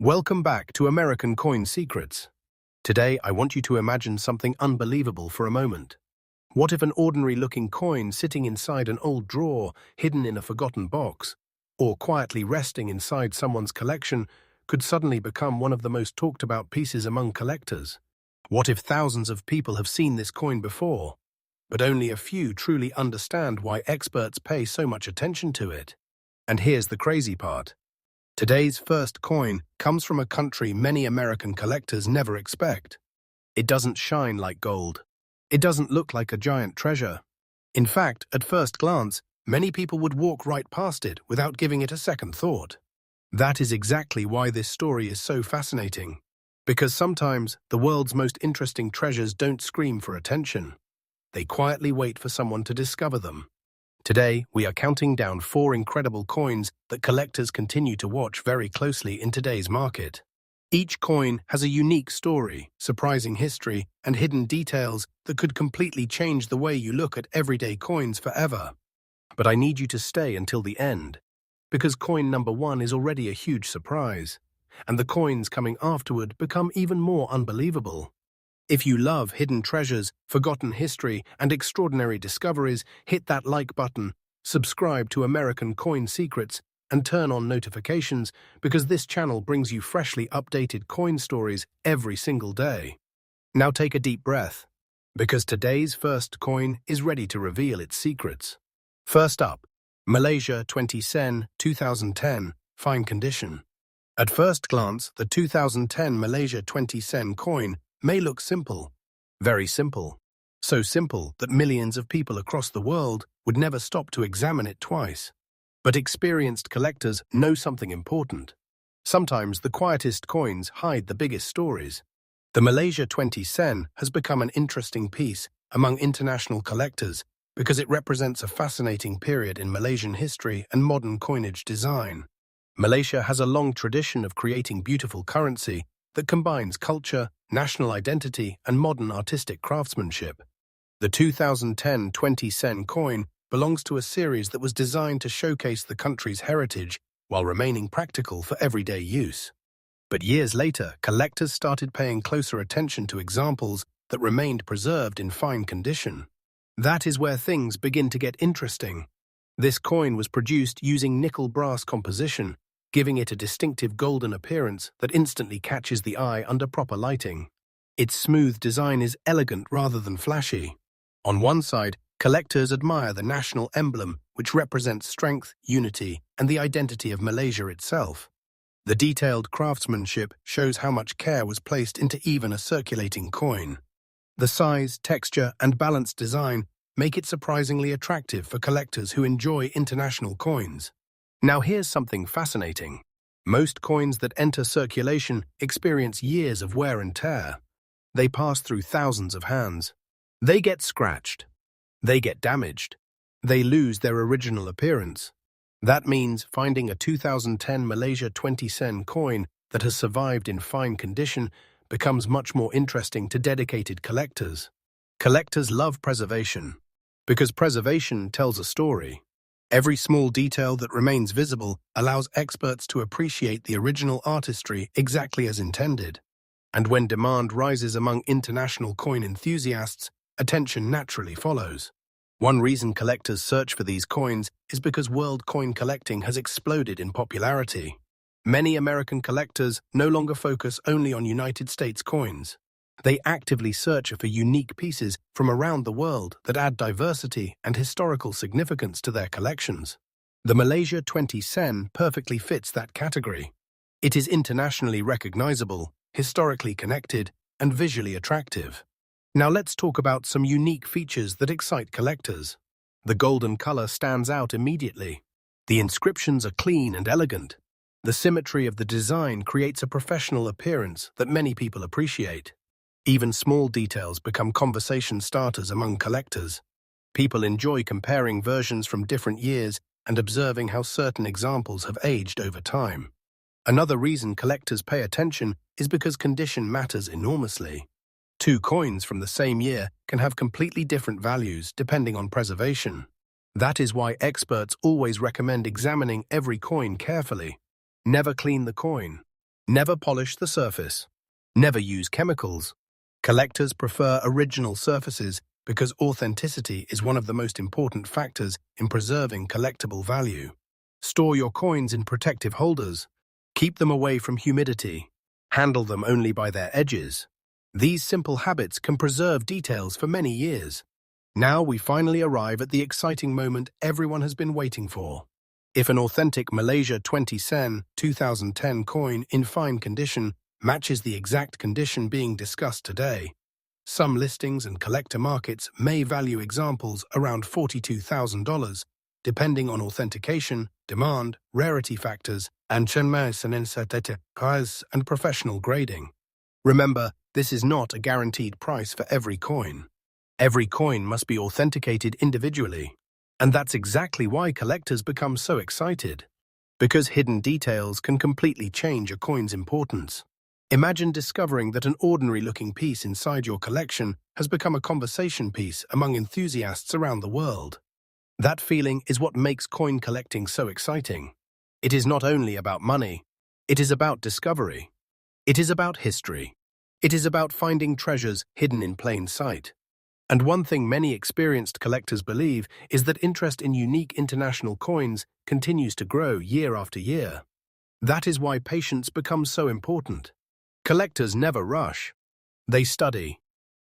Welcome back to American Coin Secrets. Today, I want you to imagine something unbelievable for a moment. What if an ordinary-looking coin sitting inside an old drawer, hidden in a forgotten box, or quietly resting inside someone's collection, could suddenly become one of the most talked-about pieces among collectors? What if thousands of people have seen this coin before, but only a few truly understand why experts pay so much attention to it? And here's the crazy part. Today's first coin comes from a country many American collectors never expect. It doesn't shine like gold. It doesn't look like a giant treasure. In fact, at first glance, many people would walk right past it without giving it a second thought. That is exactly why this story is so fascinating. Because sometimes the world's most interesting treasures don't scream for attention. They quietly wait for someone to discover them. Today, we are counting down 4 incredible coins that collectors continue to watch very closely in today's market. Each coin has a unique story, surprising history, and hidden details that could completely change the way you look at everyday coins forever. But I need you to stay until the end, because coin number 1 is already a huge surprise, and the coins coming afterward become even more unbelievable. If you love hidden treasures, forgotten history, and extraordinary discoveries, hit that like button, subscribe to American Coin Secrets, and turn on notifications because this channel brings you freshly updated coin stories every single day. Now take a deep breath, because today's first coin is ready to reveal its secrets. First up, Malaysia 20 Sen 2010, fine condition. At first glance, the 2010 Malaysia 20 Sen coin may look simple, very simple. So simple that millions of people across the world would never stop to examine it twice. But experienced collectors know something important. Sometimes the quietest coins hide the biggest stories. The Malaysia 20 Sen has become an interesting piece among international collectors because it represents a fascinating period in Malaysian history and modern coinage design. Malaysia has a long tradition of creating beautiful currency that combines culture, national identity, and modern artistic craftsmanship. The 2010 20 Sen coin belongs to a series that was designed to showcase the country's heritage while remaining practical for everyday use. But years later, collectors started paying closer attention to examples that remained preserved in fine condition. That is where things begin to get interesting. This coin was produced using nickel-brass composition, giving it a distinctive golden appearance that instantly catches the eye under proper lighting. Its smooth design is elegant rather than flashy. On one side, collectors admire the national emblem, which represents strength, unity, and the identity of Malaysia itself. The detailed craftsmanship shows how much care was placed into even a circulating coin. The size, texture, and balanced design make it surprisingly attractive for collectors who enjoy international coins. Now here's something fascinating. Most coins that enter circulation experience years of wear and tear. They pass through thousands of hands. They get scratched. They get damaged. They lose their original appearance. That means finding a 2010 Malaysia 20 Sen coin that has survived in fine condition becomes much more interesting to dedicated collectors. Collectors love preservation, because preservation tells a story. Every small detail that remains visible allows experts to appreciate the original artistry exactly as intended. And when demand rises among international coin enthusiasts, attention naturally follows. One reason collectors search for these coins is because world coin collecting has exploded in popularity. Many American collectors no longer focus only on United States coins. They actively search for unique pieces from around the world that add diversity and historical significance to their collections. The Malaysia 20 Sen perfectly fits that category. It is internationally recognizable, historically connected, and visually attractive. Now let's talk about some unique features that excite collectors. The golden color stands out immediately. The inscriptions are clean and elegant. The symmetry of the design creates a professional appearance that many people appreciate. Even small details become conversation starters among collectors. People enjoy comparing versions from different years and observing how certain examples have aged over time. Another reason collectors pay attention is because condition matters enormously. 2 coins from the same year can have completely different values depending on preservation. That is why experts always recommend examining every coin carefully. Never clean the coin. Never polish the surface. Never use chemicals. Collectors prefer original surfaces because authenticity is one of the most important factors in preserving collectible value. Store your coins in protective holders. Keep them away from humidity. Handle them only by their edges. These simple habits can preserve details for many years. Now we finally arrive at the exciting moment everyone has been waiting for. If an authentic Malaysia 20 sen 2010 coin in fine condition matches the exact condition being discussed today, some listings and collector markets may value examples around $42,000, depending on authentication, demand, rarity factors, and professional grading. Remember, this is not a guaranteed price for every coin. Every coin must be authenticated individually. And that's exactly why collectors become so excited. Because hidden details can completely change a coin's importance. Imagine discovering that an ordinary-looking piece inside your collection has become a conversation piece among enthusiasts around the world. That feeling is what makes coin collecting so exciting. It is not only about money. It is about discovery. It is about history. It is about finding treasures hidden in plain sight. And one thing many experienced collectors believe is that interest in unique international coins continues to grow year after year. That is why patience becomes so important. Collectors never rush. They study.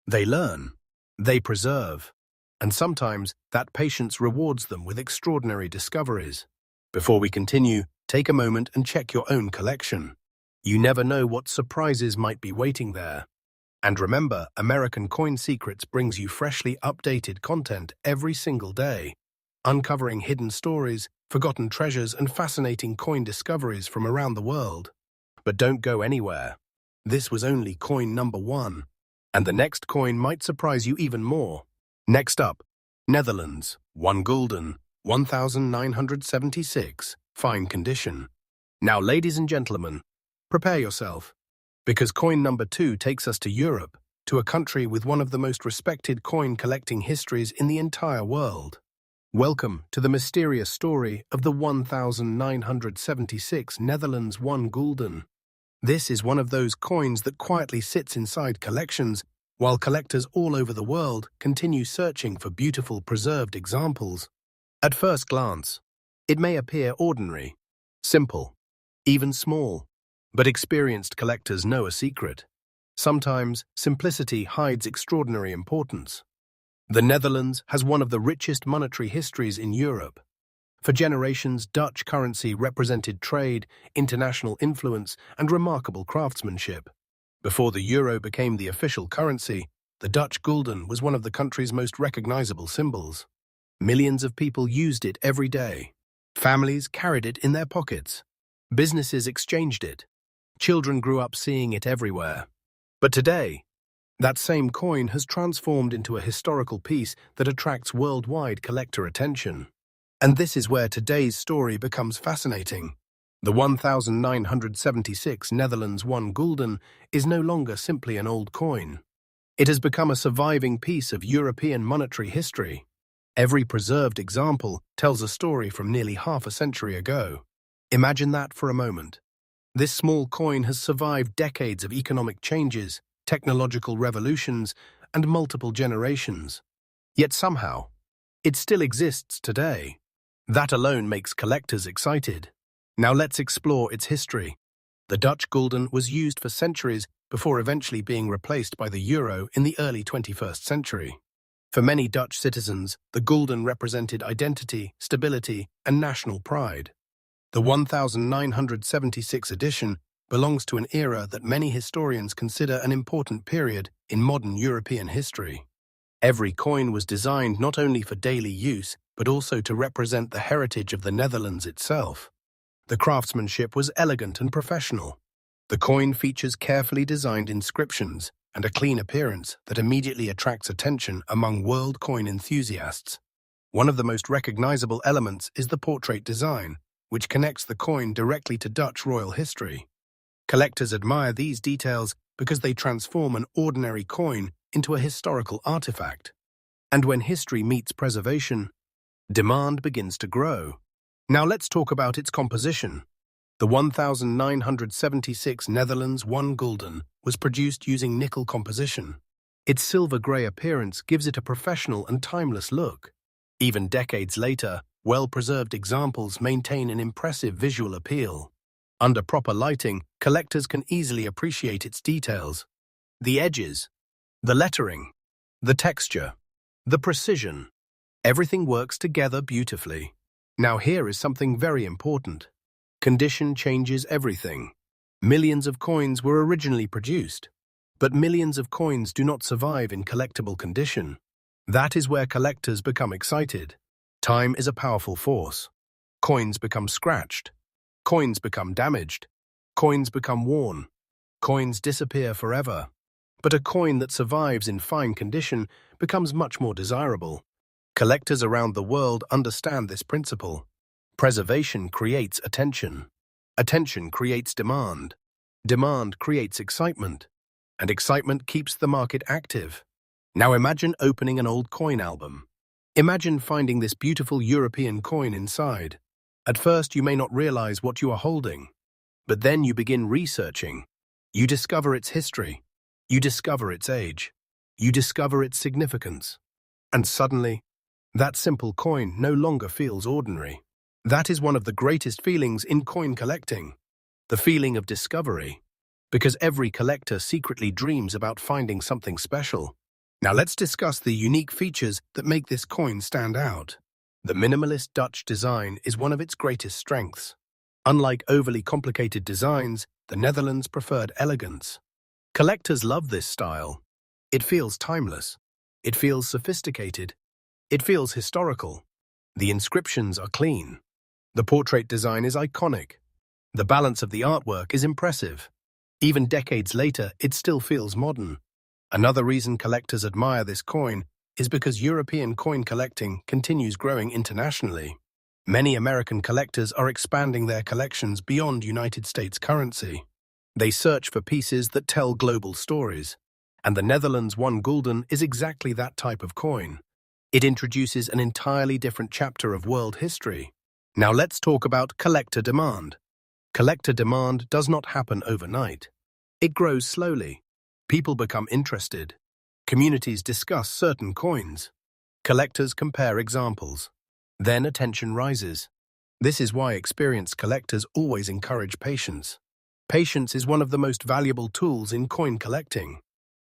They learn. They preserve. And sometimes that patience rewards them with extraordinary discoveries. Before we continue, take a moment and check your own collection. You never know what surprises might be waiting there. And remember, American Coin Secrets brings you freshly updated content every single day, uncovering hidden stories, forgotten treasures, and fascinating coin discoveries from around the world. But don't go anywhere. This was only coin number 1, and the next coin might surprise you even more. Next up, Netherlands, 1 gulden, 1976, fine condition. Now, ladies and gentlemen, prepare yourself. Because coin number 2 takes us to Europe, to a country with one of the most respected coin collecting histories in the entire world. Welcome to the mysterious story of the 1976 Netherlands 1 gulden. This is one of those coins that quietly sits inside collections, while collectors all over the world continue searching for beautiful preserved examples. At first glance, it may appear ordinary, simple, even small. But experienced collectors know a secret. Sometimes, simplicity hides extraordinary importance. The Netherlands has one of the richest monetary histories in Europe. For generations, Dutch currency represented trade, international influence, and remarkable craftsmanship. Before the euro became the official currency, the Dutch gulden was one of the country's most recognizable symbols. Millions of people used it every day. Families carried it in their pockets. Businesses exchanged it. Children grew up seeing it everywhere. But today, that same coin has transformed into a historical piece that attracts worldwide collector attention. And this is where today's story becomes fascinating. The 1976 Netherlands 1 gulden is no longer simply an old coin. It has become a surviving piece of European monetary history. Every preserved example tells a story from nearly half a century ago. Imagine that for a moment. This small coin has survived decades of economic changes, technological revolutions, and multiple generations. Yet somehow, it still exists today. That alone makes collectors excited. Now let's explore its history. The Dutch gulden was used for centuries before eventually being replaced by the euro in the early 21st century. For many Dutch citizens, the gulden represented identity, stability, and national pride. The 1976 edition belongs to an era that many historians consider an important period in modern European history. Every coin was designed not only for daily use, but also to represent the heritage of the Netherlands itself. The craftsmanship was elegant and professional. The coin features carefully designed inscriptions and a clean appearance that immediately attracts attention among world coin enthusiasts. One of the most recognizable elements is the portrait design, which connects the coin directly to Dutch royal history. Collectors admire these details because they transform an ordinary coin into a historical artifact. And when history meets preservation, demand begins to grow. Now let's talk about its composition. The 1976 Netherlands 1 gulden was produced using nickel composition. Its silver-grey appearance gives it a professional and timeless look. Even decades later, well-preserved examples maintain an impressive visual appeal. Under proper lighting, collectors can easily appreciate its details. The edges, the lettering, the texture, the precision. Everything works together beautifully. Now here is something very important. Condition changes everything. Millions of coins were originally produced, but millions of coins do not survive in collectible condition. That is where collectors become excited. Time is a powerful force. Coins become scratched. Coins become damaged. Coins become worn. Coins disappear forever. But a coin that survives in fine condition becomes much more desirable. Collectors around the world understand this principle. Preservation creates attention. Attention creates demand. Demand creates excitement. And excitement keeps the market active. Now imagine opening an old coin album. Imagine finding this beautiful European coin inside. At first you may not realize what you are holding. But then you begin researching. You discover its history. You discover its age. You discover its significance. And suddenly, that simple coin no longer feels ordinary. That is one of the greatest feelings in coin collecting. The feeling of discovery. Because every collector secretly dreams about finding something special. Now let's discuss the unique features that make this coin stand out. The minimalist Dutch design is one of its greatest strengths. Unlike overly complicated designs, the Netherlands preferred elegance. Collectors love this style. It feels timeless. It feels sophisticated. It feels historical. The inscriptions are clean. The portrait design is iconic. The balance of the artwork is impressive. Even decades later, it still feels modern. Another reason collectors admire this coin is because European coin collecting continues growing internationally. Many American collectors are expanding their collections beyond United States currency. They search for pieces that tell global stories. And the Netherlands 1 gulden is exactly that type of coin. It introduces an entirely different chapter of world history. Now let's talk about collector demand. Collector demand does not happen overnight. It grows slowly. People become interested. Communities discuss certain coins. Collectors compare examples. Then attention rises. This is why experienced collectors always encourage patience. Patience is one of the most valuable tools in coin collecting.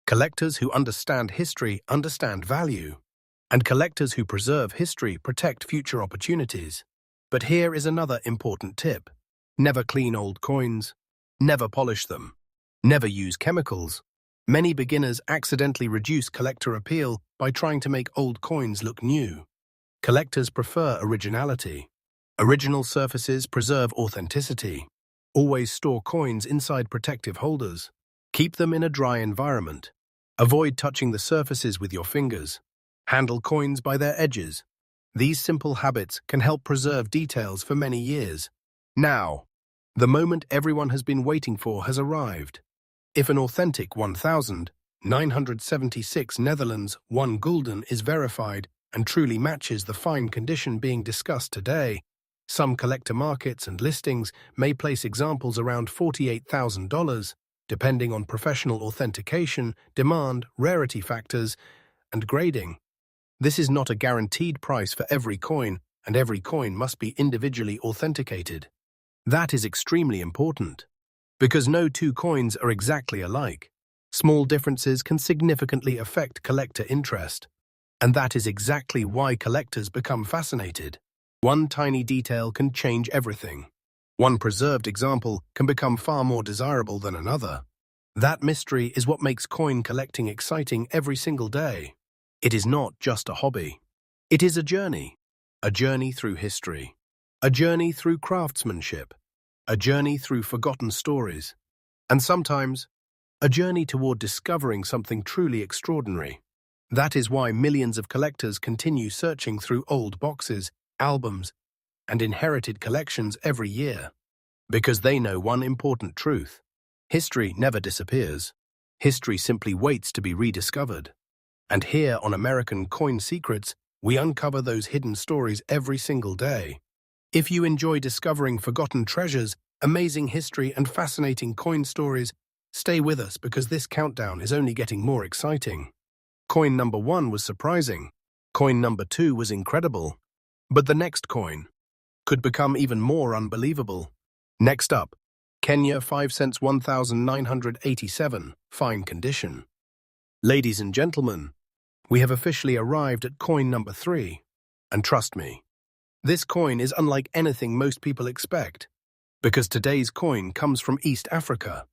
Collectors who understand history understand value. And collectors who preserve history protect future opportunities. But here is another important tip. Never clean old coins. Never polish them. Never use chemicals. Many beginners accidentally reduce collector appeal by trying to make old coins look new. Collectors prefer originality. Original surfaces preserve authenticity. Always store coins inside protective holders. Keep them in a dry environment. Avoid touching the surfaces with your fingers. Handle coins by their edges. These simple habits can help preserve details for many years. Now, the moment everyone has been waiting for has arrived. If an authentic 1976 Netherlands 1 gulden is verified and truly matches the fine condition being discussed today, some collector markets and listings may place examples around $48,000, depending on professional authentication, demand, rarity factors, and grading. This is not a guaranteed price for every coin, and every coin must be individually authenticated. That is extremely important. Because no two coins are exactly alike, small differences can significantly affect collector interest. And that is exactly why collectors become fascinated. One tiny detail can change everything. One preserved example can become far more desirable than another. That mystery is what makes coin collecting exciting every single day. It is not just a hobby. It is a journey through history, a journey through craftsmanship, a journey through forgotten stories, and sometimes a journey toward discovering something truly extraordinary. That is why millions of collectors continue searching through old boxes, albums, and inherited collections every year. Because they know one important truth. History never disappears. History simply waits to be rediscovered. And here on American Coin Secrets, we uncover those hidden stories every single day. If you enjoy discovering forgotten treasures, amazing history, and fascinating coin stories. Stay with us because this countdown is only getting more exciting. Coin number 1 was surprising. Coin number 2 was incredible. But the next coin could become even more unbelievable. Next up, Kenya 5 cents 1987, fine condition. Ladies and gentlemen, we have officially arrived at coin number 3. And trust me, this coin is unlike anything most people expect, because today's coin comes from East Africa,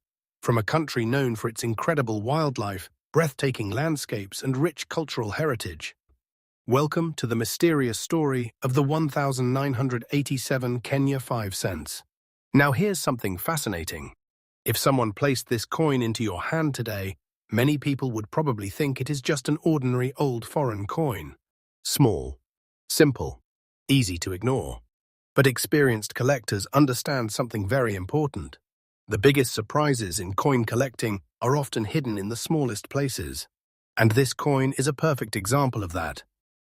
from a country known for its incredible wildlife, breathtaking landscapes, and rich cultural heritage. Welcome to the mysterious story of the 1987 Kenya 5 cents. Now here's something fascinating. If someone placed this coin into your hand today, many people would probably think it is just an ordinary old foreign coin. Small, simple, easy to ignore. But experienced collectors understand something very important. The biggest surprises in coin collecting are often hidden in the smallest places. And this coin is a perfect example of that.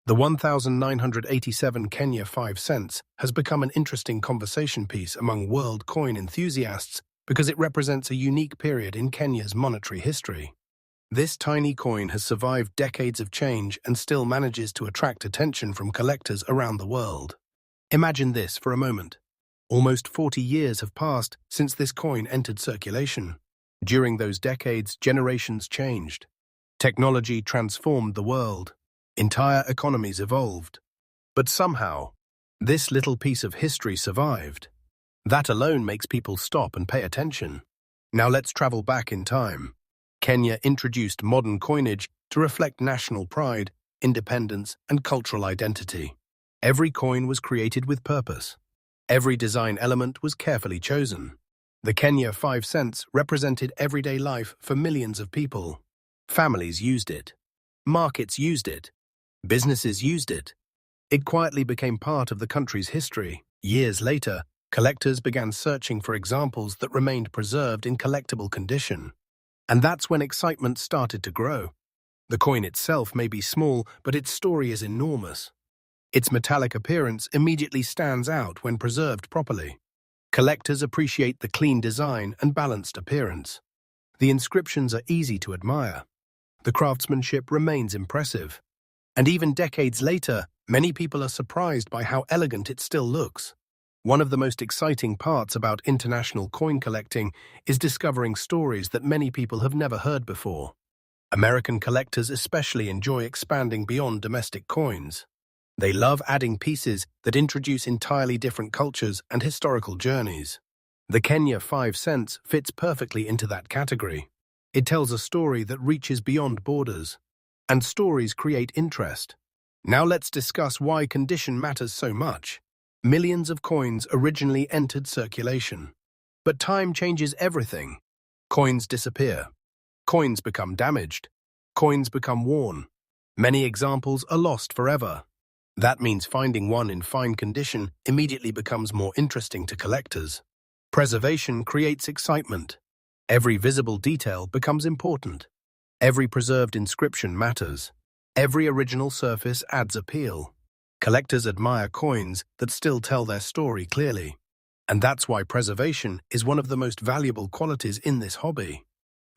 The 1987 Kenya 5 cents has become an interesting conversation piece among world coin enthusiasts because it represents a unique period in Kenya's monetary history. This tiny coin has survived decades of change and still manages to attract attention from collectors around the world. Imagine this for a moment. Almost 40 years have passed since this coin entered circulation. During those decades, generations changed. Technology transformed the world. Entire economies evolved. But somehow, this little piece of history survived. That alone makes people stop and pay attention. Now let's travel back in time. Kenya introduced modern coinage to reflect national pride, independence, and cultural identity. Every coin was created with purpose. Every design element was carefully chosen. The Kenya 5 cents represented everyday life for millions of people. Families used it. Markets used it. Businesses used it. It quietly became part of the country's history. Years later, collectors began searching for examples that remained preserved in collectible condition. And that's when excitement started to grow. The coin itself may be small, but its story is enormous. Its metallic appearance immediately stands out when preserved properly. Collectors appreciate the clean design and balanced appearance. The inscriptions are easy to admire. The craftsmanship remains impressive. And even decades later, many people are surprised by how elegant it still looks. One of the most exciting parts about international coin collecting is discovering stories that many people have never heard before. American collectors especially enjoy expanding beyond domestic coins. They love adding pieces that introduce entirely different cultures and historical journeys. The Kenya 5 cents fits perfectly into that category. It tells a story that reaches beyond borders. And stories create interest. Now let's discuss why condition matters so much. Millions of coins originally entered circulation. But time changes everything. Coins disappear. Coins become damaged. Coins become worn. Many examples are lost forever. That means finding one in fine condition immediately becomes more interesting to collectors. Preservation creates excitement. Every visible detail becomes important. Every preserved inscription matters. Every original surface adds appeal. Collectors admire coins that still tell their story clearly. And that's why preservation is one of the most valuable qualities in this hobby.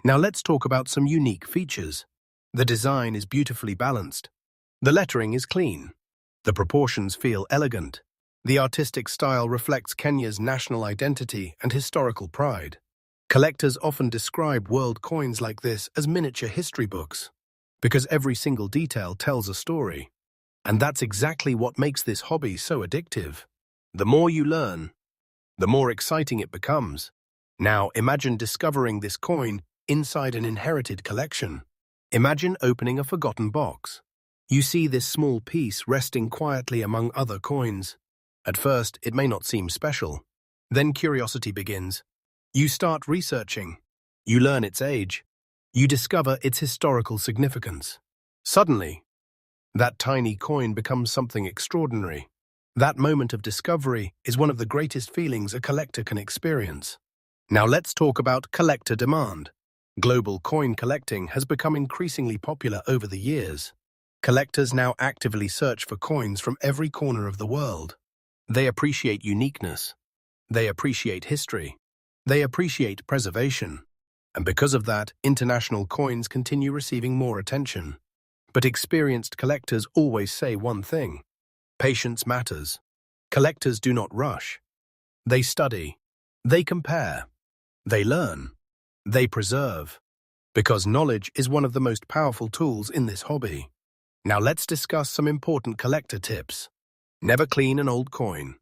Now let's talk about some unique features. The design is beautifully balanced. The lettering is clean. The proportions feel elegant. The artistic style reflects Kenya's national identity and historical pride. Collectors often describe world coins like this as miniature history books, because every single detail tells a story. And that's exactly what makes this hobby so addictive. The more you learn, the more exciting it becomes. Now imagine discovering this coin inside an inherited collection. Imagine opening a forgotten box. You see this small piece resting quietly among other coins. At first, it may not seem special. Then curiosity begins. You start researching. You learn its age. You discover its historical significance. Suddenly, that tiny coin becomes something extraordinary. That moment of discovery is one of the greatest feelings a collector can experience. Now let's talk about collector demand. Global coin collecting has become increasingly popular over the years. Collectors now actively search for coins from every corner of the world. They appreciate uniqueness. They appreciate history. They appreciate preservation. And because of that, international coins continue receiving more attention. But experienced collectors always say one thing: patience matters. Collectors do not rush. They study. They compare. They learn. They preserve. Because knowledge is one of the most powerful tools in this hobby. Now let's discuss some important collector tips. Never clean an old coin.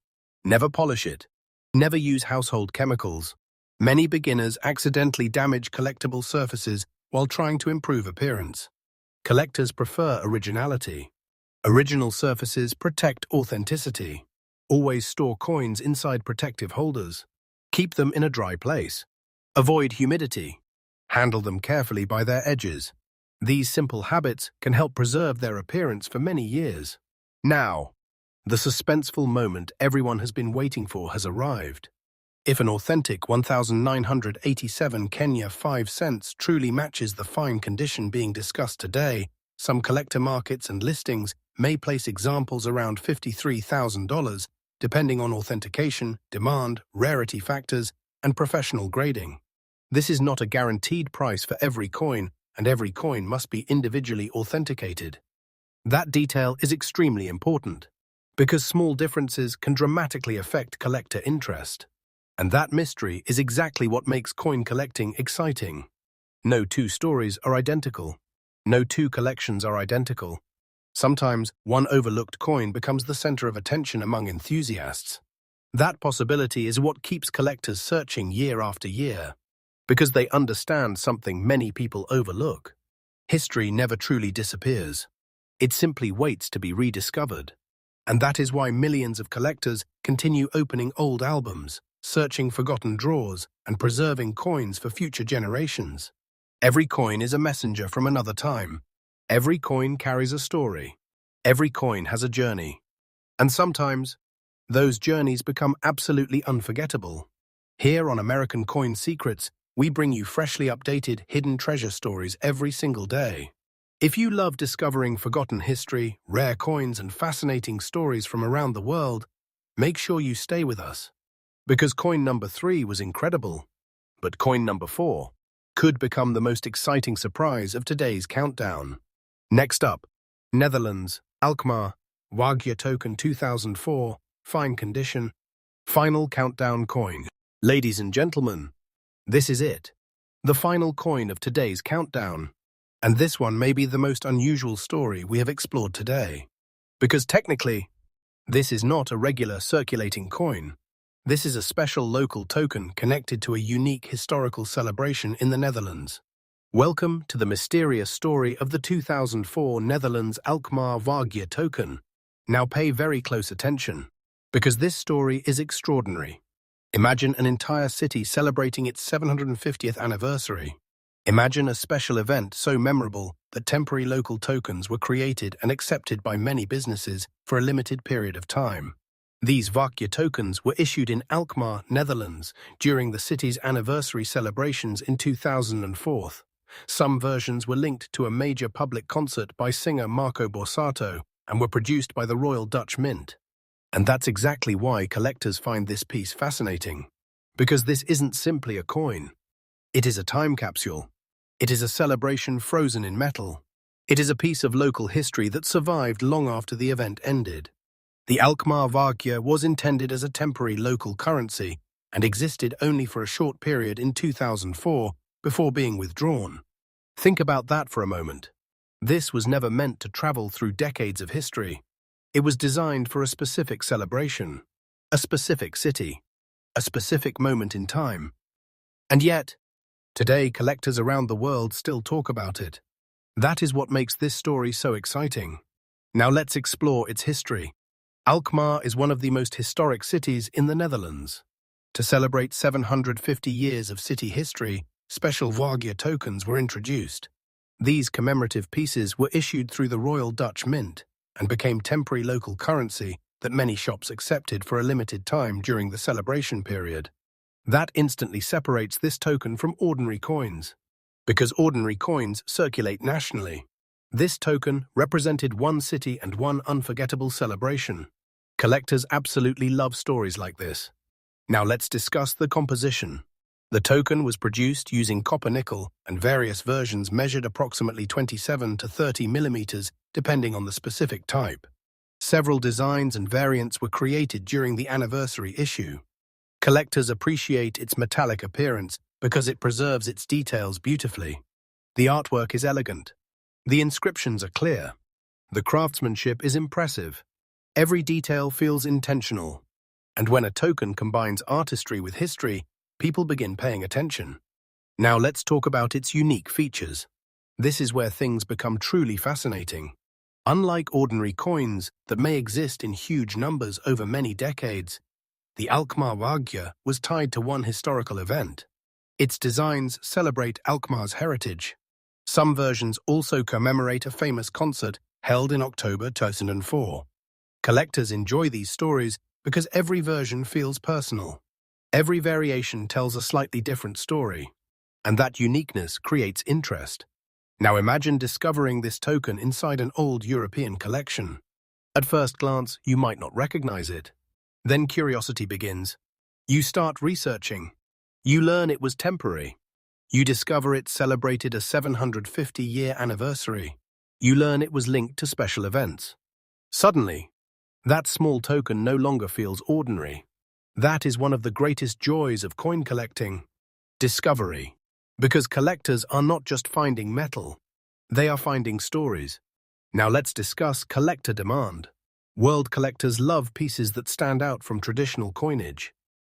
Never polish it. Never use household chemicals. Many beginners accidentally damage collectible surfaces while trying to improve appearance. Collectors prefer originality. Original surfaces protect authenticity. Always store coins inside protective holders. Keep them in a dry place. Avoid humidity. Handle them carefully by their edges. These simple habits can help preserve their appearance for many years. Now, the suspenseful moment everyone has been waiting for has arrived. If an authentic 1987 Kenya 5 cents truly matches the fine condition being discussed today, some collector markets and listings may place examples around $53,000, depending on authentication, demand, rarity factors, and professional grading. This is not a guaranteed price for every coin, and every coin must be individually authenticated. That detail is extremely important, because small differences can dramatically affect collector interest. And that mystery is exactly what makes coin collecting exciting. No two stories are identical. No two collections are identical. Sometimes one overlooked coin becomes the center of attention among enthusiasts. That possibility is what keeps collectors searching year after year, because they understand something many people overlook. History never truly disappears. It simply waits to be rediscovered. And that is why millions of collectors continue opening old albums, searching forgotten drawers, and preserving coins for future generations. Every coin is a messenger from another time. Every coin carries a story. Every coin has a journey. And sometimes, those journeys become absolutely unforgettable. Here on American Coin Secrets, we bring you freshly updated hidden treasure stories every single day. If you love discovering forgotten history, rare coins, and fascinating stories from around the world, make sure you stay with us. Because coin number 3 was incredible, but coin number 4 could become the most exciting surprise of today's countdown. Next up, Netherlands, Alkmaar, Wagyu token 2004, fine condition, final countdown coin. Ladies and gentlemen, this is it, the final coin of today's countdown. And this one may be the most unusual story we have explored today. Because technically, this is not a regular circulating coin. This is a special local token connected to a unique historical celebration in the Netherlands. Welcome to the mysterious story of the 2004 Netherlands Alkmaar Wagyu token. Now pay very close attention, because this story is extraordinary. Imagine an entire city celebrating its 750th anniversary. Imagine a special event so memorable that temporary local tokens were created and accepted by many businesses for a limited period of time. These Wagyu tokens were issued in Alkmaar, Netherlands, during the city's anniversary celebrations in 2004. Some versions were linked to a major public concert by singer Marco Borsato and were produced by the Royal Dutch Mint. And that's exactly why collectors find this piece fascinating. Because this isn't simply a coin. It is a time capsule. It is a celebration frozen in metal. It is a piece of local history that survived long after the event ended. The Alkmaar Wagyu was intended as a temporary local currency and existed only for a short period in 2004 before being withdrawn. Think about that for a moment. This was never meant to travel through decades of history. It was designed for a specific celebration, a specific city, a specific moment in time. And yet, today collectors around the world still talk about it. That is what makes this story so exciting. Now let's explore its history. Alkmaar is one of the most historic cities in the Netherlands. To celebrate 750 years of city history, special Wagyu tokens were introduced. These commemorative pieces were issued through the Royal Dutch Mint and became temporary local currency that many shops accepted for a limited time during the celebration period. That instantly separates this token from ordinary coins. Because ordinary coins circulate nationally, this token represented one city and one unforgettable celebration. Collectors absolutely love stories like this. Now let's discuss the composition. The token was produced using copper-nickel, and various versions measured approximately 27 to 30 millimeters, depending on the specific type. Several designs and variants were created during the anniversary issue. Collectors appreciate its metallic appearance because it preserves its details beautifully. The artwork is elegant. The inscriptions are clear. The craftsmanship is impressive. Every detail feels intentional. And when a token combines artistry with history, people begin paying attention. Now let's talk about its unique features. This is where things become truly fascinating. Unlike ordinary coins that may exist in huge numbers over many decades, the Alkmaar Wagya was tied to one historical event. Its designs celebrate Alkmaar's heritage. Some versions also commemorate a famous concert held in October 2004. Collectors enjoy these stories because every version feels personal. Every variation tells a slightly different story, and that uniqueness creates interest. Now imagine discovering this token inside an old European collection. At first glance, you might not recognize it. Then curiosity begins. You start researching. You learn it was temporary. You discover it celebrated a 750-year anniversary. You learn it was linked to special events. Suddenly, that small token no longer feels ordinary. That is one of the greatest joys of coin collecting. Discovery. Because collectors are not just finding metal, they are finding stories. Now let's discuss collector demand. World collectors love pieces that stand out from traditional coinage.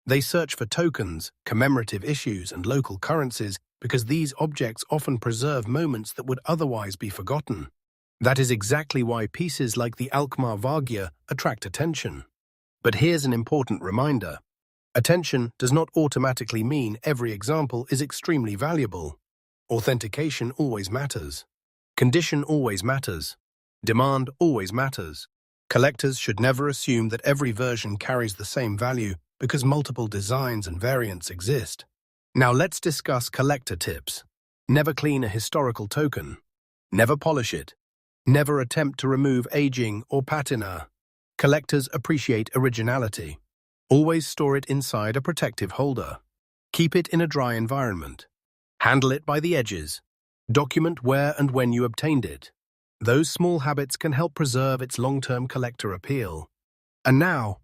They search for tokens, commemorative issues, and local currencies because these objects often preserve moments that would otherwise be forgotten. That is exactly why pieces like the Alkmaar Wagya attract attention. But here's an important reminder. Attention does not automatically mean every example is extremely valuable. Authentication always matters. Condition always matters. Demand always matters. Collectors should never assume that every version carries the same value because multiple designs and variants exist. Now let's discuss collector tips. Never clean a historical token. Never polish it. Never attempt to remove aging or patina. Collectors appreciate originality. Always store it inside a protective holder. Keep it in a dry environment. Handle it by the edges. Document where and when you obtained it. Those small habits can help preserve its long-term collector appeal. And now,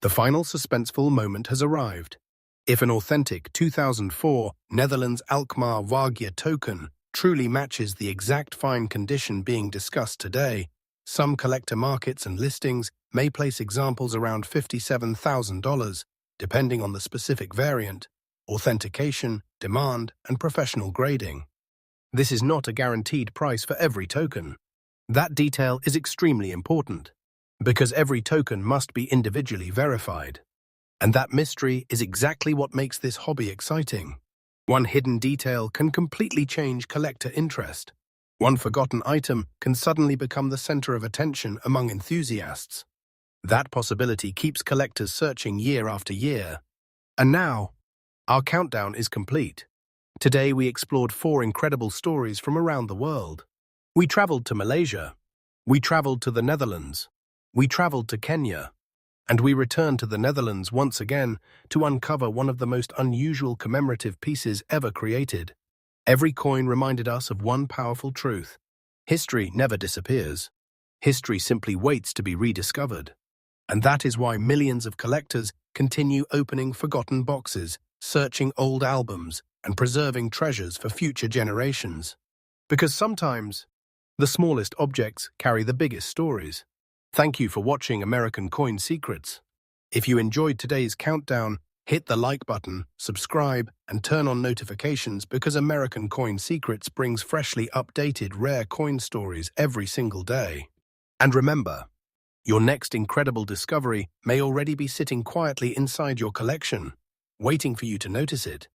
the final suspenseful moment has arrived. If an authentic 2004 Netherlands Alkmaar Wagya token truly matches the exact fine condition being discussed today, some collector markets and listings may place examples around $57,000, depending on the specific variant, authentication, demand, and professional grading. This is not a guaranteed price for every token. That detail is extremely important, because every token must be individually verified. And that mystery is exactly what makes this hobby exciting. One hidden detail can completely change collector interest. One forgotten item can suddenly become the center of attention among enthusiasts. That possibility keeps collectors searching year after year. And now, our countdown is complete. Today we explored 4 incredible stories from around the world. We traveled to Malaysia. We traveled to the Netherlands. We traveled to Kenya. And we returned to the Netherlands once again to uncover one of the most unusual commemorative pieces ever created. Every coin reminded us of one powerful truth. History never disappears. History simply waits to be rediscovered. And that is why millions of collectors continue opening forgotten boxes, searching old albums, and preserving treasures for future generations. Because sometimes, the smallest objects carry the biggest stories. Thank you for watching American Coin Secrets. If you enjoyed today's countdown, hit the like button, subscribe, and turn on notifications because American Coin Secrets brings freshly updated rare coin stories every single day. And remember, your next incredible discovery may already be sitting quietly inside your collection, waiting for you to notice it.